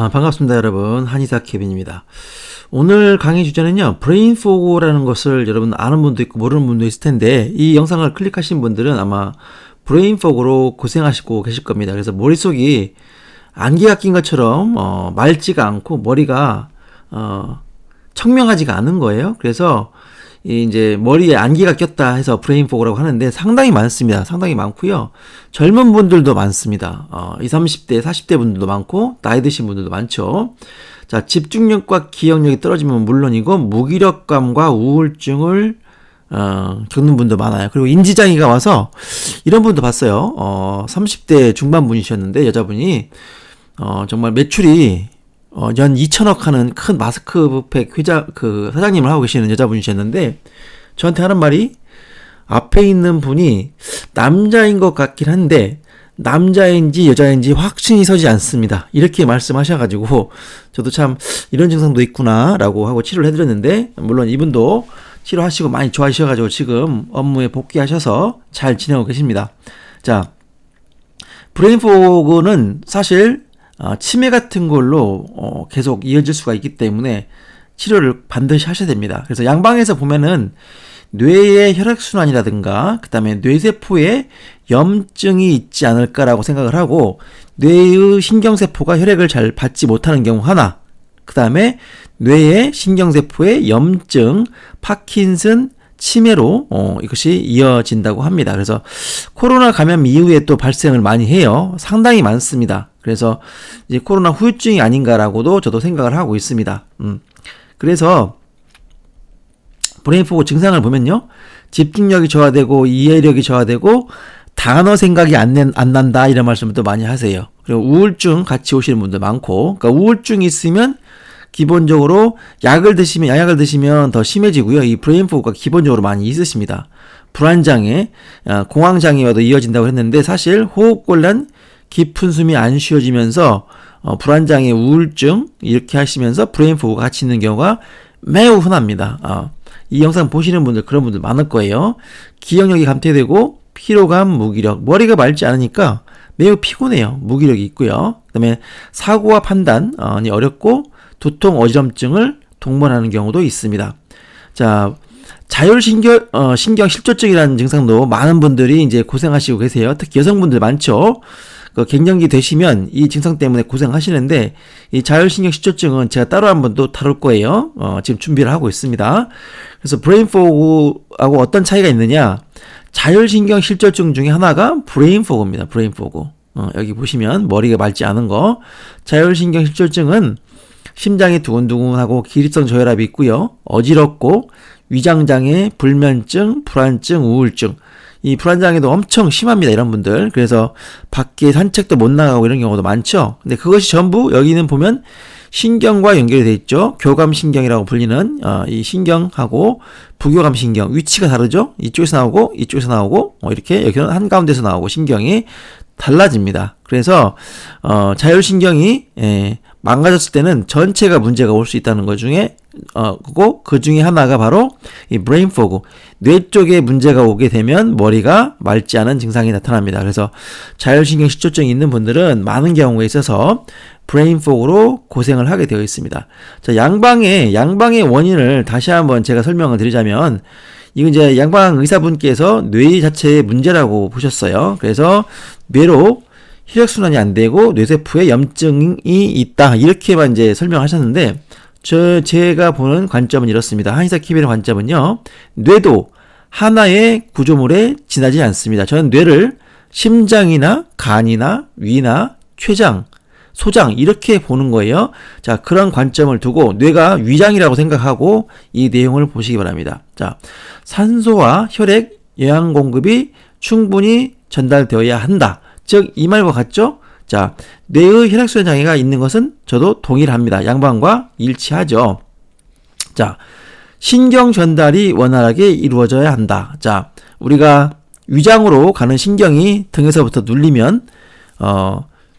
반갑습니다, 여러분. 한의사 케빈입니다. 오늘 강의 주제는요, 브레인포그라는 것을 여러분 아는 분도 있고 모르는 분도 있을 텐데, 이 영상을 클릭하신 분들은 아마 브레인포그로 고생하시고 계실 겁니다. 그래서 머릿속이 안개가 낀 것처럼 맑지가 않고 머리가 청명하지가 않은 거예요. 그래서 이제 머리에 안개가 꼈다 해서 브레인포그라고 하는데 상당히 많습니다. 상당히 많고요. 젊은 분들도 많습니다. 20, 30대, 40대 분들도 많고 나이 드신 분들도 많죠. 자, 집중력과 기억력이 떨어지면 물론이고 무기력감과 우울증을 겪는 분도 많아요. 그리고 인지장애가 와서 이런 분도 봤어요. 30대 중반 분이셨는데 여자분이 정말 매출이 연 2천억 하는 큰 마스크팩 사장님을 하고 계시는 여자분이셨는데 저한테 하는 말이 앞에 있는 분이 남자인 것 같긴 한데 남자인지 여자인지 확신이 서지 않습니다. 이렇게 말씀하셔가지고 저도 참 이런 증상도 있구나 라고 하고 치료를 해드렸는데 물론 이분도 치료하시고 많이 좋아하셔가지고 지금 업무에 복귀하셔서 잘 지내고 계십니다. 자, 브레인포그는 사실 치매 같은 걸로 계속 이어질 수가 있기 때문에 치료를 반드시 하셔야 됩니다. 그래서 양방에서 보면은 뇌의 혈액순환이라든가 그 다음에 뇌세포에 염증이 있지 않을까라고 생각을 하고 뇌의 신경세포가 혈액을 잘 받지 못하는 경우 하나, 그 다음에 뇌의 신경세포의 염증, 파킨슨, 치매로 이것이 이어진다고 합니다. 그래서 코로나 감염 이후에 또 발생을 많이 해요. 상당히 많습니다. 그래서 이제 코로나 후유증이 아닌가라고도 저도 생각을 하고 있습니다. 그래서 브레인포그 증상을 보면요, 집중력이 저하되고 이해력이 저하되고 단어 생각이 안 난다 이런 말씀을 또 많이 하세요. 그리고 우울증 같이 오시는 분들 많고, 그러니까 우울증이 있으면 기본적으로 약약을 드시면 더 심해지고요. 이 브레인포그가 기본적으로 많이 있으십니다. 불안장애, 공황장애와도 이어진다고 했는데 사실 호흡곤란, 깊은 숨이 안 쉬어지면서 불안장애, 우울증 이렇게 하시면서 브레인포그가 같이 있는 경우가 매우 흔합니다. 이 영상 보시는 분들 그런 분들 많을 거예요. 기억력이 감퇴되고 피로감, 무기력, 머리가 맑지 않으니까 매우 피곤해요. 무기력이 있고요. 그 다음에 사고와 판단이 어렵고 두통, 어지럼증을 동반하는 경우도 있습니다. 자, 신경 실조증이라는 증상도 많은 분들이 이제 고생하시고 계세요. 특히 여성분들 많죠. 갱년기 되시면 이 증상 때문에 고생하시는데 이 자율신경 실조증은 제가 따로 한번 또 다룰 거예요. 지금 준비를 하고 있습니다. 그래서 브레인포그하고 어떤 차이가 있느냐? 자율신경 실조증 중에 하나가 브레인포그입니다. 브레인포그. 여기 보시면 머리가 맑지 않은 거. 자율신경 실조증은 심장이 두근두근하고 기립성 저혈압이 있고요. 어지럽고 위장장애, 불면증, 불안증, 우울증. 이 불안장애도 엄청 심합니다. 이런 분들. 그래서 밖에 산책도 못 나가고 이런 경우도 많죠. 근데 그것이 전부 여기는 보면 신경과 연결이 되어 있죠. 교감신경이라고 불리는 이 신경하고 부교감신경 위치가 다르죠. 이쪽에서 나오고 이쪽에서 나오고 이렇게 여기는 한가운데서 나오고 신경이 달라집니다. 그래서 자율신경이 망가졌을 때는 전체가 문제가 올 수 있다는 것 중에 그 중에 하나가 바로 이 브레인포그, 뇌 쪽에 문제가 오게 되면 머리가 맑지 않은 증상이 나타납니다. 그래서 자율신경 실조증이 있는 분들은 많은 경우에 있어서 브레인포그로 고생을 하게 되어 있습니다. 자, 양방의 원인을 다시 한번 제가 설명을 드리자면 이건 이제 양방 의사분께서 뇌 자체의 문제라고 보셨어요. 그래서 뇌로 혈액순환이 안 되고 뇌세포에 염증이 있다 이렇게만 이제 설명하셨는데 제가 보는 관점은 이렇습니다. 한의사 케빈의 관점은요, 뇌도 하나의 구조물에 지나지 않습니다. 저는 뇌를 심장이나 간이나 위나 췌장, 소장 이렇게 보는 거예요. 자, 그런 관점을 두고 뇌가 위장이라고 생각하고 이 내용을 보시기 바랍니다. 자, 산소와 혈액, 영양 공급이 충분히 전달되어야 한다. 즉, 이 말과 같죠? 자, 뇌의 혈액순환 장애가 있는 것은 저도 동일합니다. 양방과 일치하죠. 자, 신경 전달이 원활하게 이루어져야 한다. 자, 우리가 위장으로 가는 신경이 등에서부터 눌리면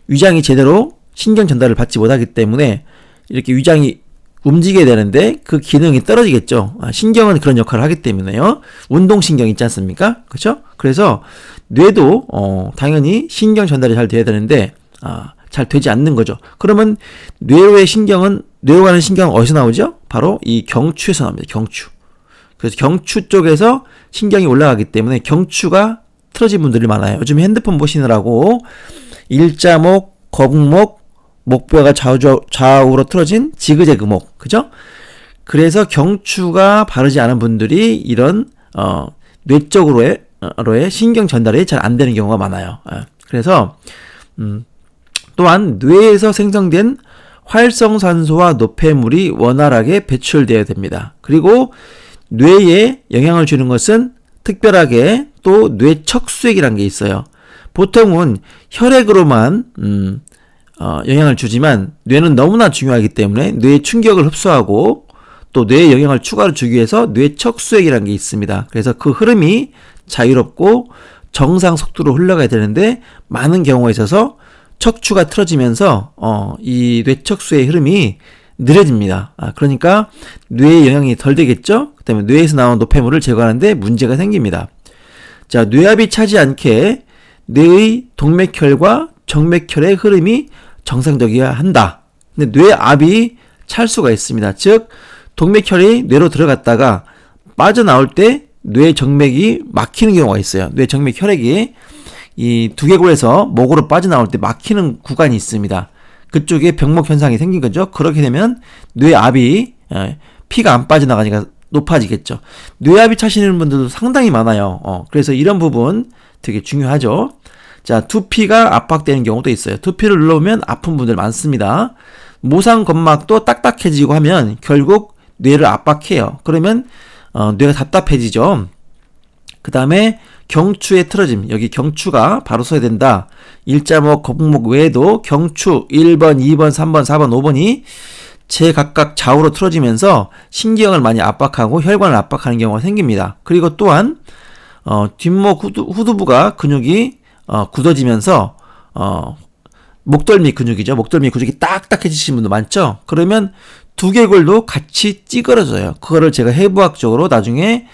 위장이 제대로 신경 전달을 받지 못하기 때문에 이렇게 위장이 움직여야 되는데 그 기능이 떨어지겠죠. 신경은 그런 역할을 하기 때문에요. 운동신경 있지 않습니까? 그렇죠? 그래서 뇌도 당연히 신경 전달이 잘 돼야 되는데 잘 되지 않는 거죠. 그러면 뇌로 가는 신경은 어디서 나오죠? 바로 이 경추에서 나옵니다. 경추. 그래서 경추 쪽에서 신경이 올라가기 때문에 경추가 틀어진 분들이 많아요. 요즘 핸드폰 보시느라고 일자목, 거북목, 목뼈가 좌우로 틀어진 지그재그목, 그죠? 그래서 경추가 바르지 않은 분들이 이런 뇌 쪽으로의 신경 전달이 잘 안 되는 경우가 많아요. 그래서 또한 뇌에서 생성된 활성산소와 노폐물이 원활하게 배출되어야 됩니다. 그리고 뇌에 영향을 주는 것은 특별하게 또 뇌척수액이라는 게 있어요. 보통은 혈액으로만 영향을 주지만 뇌는 너무나 중요하기 때문에 뇌의 충격을 흡수하고 또 뇌에 영향을 추가로 주기 위해서 뇌척수액이라는 게 있습니다. 그래서 그 흐름이 자유롭고 정상 속도로 흘러가야 되는데 많은 경우에 있어서 척추가 틀어지면서 이 뇌척수의 흐름이 느려집니다. 그러니까 뇌에 영향이 덜 되겠죠? 그 다음에 뇌에서 나오는 노폐물을 제거하는데 문제가 생깁니다. 자, 뇌압이 차지 않게 뇌의 동맥혈과 정맥혈의 흐름이 정상적이어야 한다. 근데 뇌압이 찰 수가 있습니다. 즉 동맥혈이 뇌로 들어갔다가 빠져나올 때 뇌 정맥이 막히는 경우가 있어요. 뇌 정맥 혈액이 이 두개골에서 목으로 빠져나올 때 막히는 구간이 있습니다. 그쪽에 병목 현상이 생긴 거죠. 그렇게 되면 뇌압이 피가 안 빠져나가니까 높아지겠죠. 뇌압이 차시는 분들도 상당히 많아요. 그래서 이런 부분 되게 중요하죠. 자, 두피가 압박되는 경우도 있어요. 두피를 눌러보면 아픈 분들 많습니다. 모상건막도 딱딱해지고 하면 결국 뇌를 압박해요. 그러면 뇌가 답답해지죠. 그 다음에 경추의 틀어짐, 여기 경추가 바로 서야 된다. 일자목, 거북목 외에도 경추 1번, 2번, 3번, 4번, 5번이 제각각 좌우로 틀어지면서 신경을 많이 압박하고 혈관을 압박하는 경우가 생깁니다. 그리고 또한 뒷목 후두부가 근육이 굳어지면서 목덜미 근육이죠. 목덜미 근육이 딱딱해지시는 분도 많죠. 그러면 두개골도 같이 찌그러져요. 그거를 제가 해부학적으로 나중에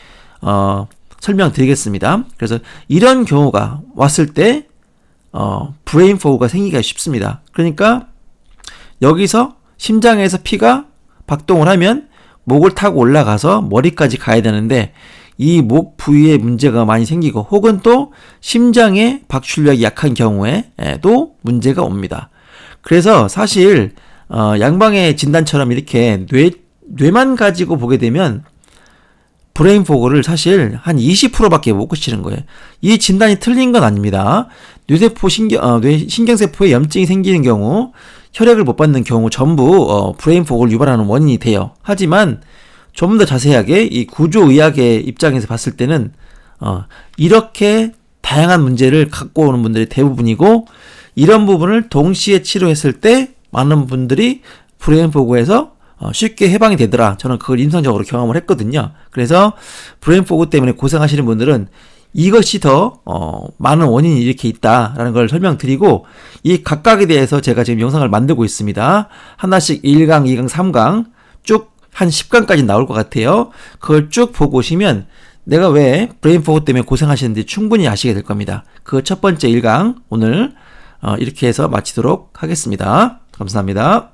설명드리겠습니다. 그래서 이런 경우가 왔을 때 브레인 포그가 생기기가 쉽습니다. 그러니까 여기서 심장에서 피가 박동을 하면 목을 타고 올라가서 머리까지 가야 되는데 이 목 부위에 문제가 많이 생기고 혹은 또 심장의 박출력이 약한 경우에도 문제가 옵니다. 그래서 사실 양방의 진단처럼 이렇게 뇌만 가지고 보게 되면 브레인 포그를 사실 한 20%밖에 못 고치는 거예요. 이 진단이 틀린 건 아닙니다. 신경세포에 염증이 생기는 경우, 혈액을 못 받는 경우 전부 브레인 포그를 유발하는 원인이 돼요. 하지만 좀 더 자세하게 이 구조의학의 입장에서 봤을 때는 이렇게 다양한 문제를 갖고 오는 분들이 대부분이고 이런 부분을 동시에 치료했을 때 많은 분들이 브레인 포그에서 쉽게 해방이 되더라. 저는 그걸 임상적으로 경험을 했거든요. 그래서 브레인 포그 때문에 고생하시는 분들은 이것이 더 많은 원인이 이렇게 있다라는 걸 설명드리고 이 각각에 대해서 제가 지금 영상을 만들고 있습니다. 하나씩 1강, 2강, 3강 쭉 한 10강까지 나올 것 같아요. 그걸 쭉 보고 오시면 내가 왜 브레인 포그 때문에 고생하시는지 충분히 아시게 될 겁니다. 그 첫 번째 1강 오늘 이렇게 해서 마치도록 하겠습니다. 감사합니다.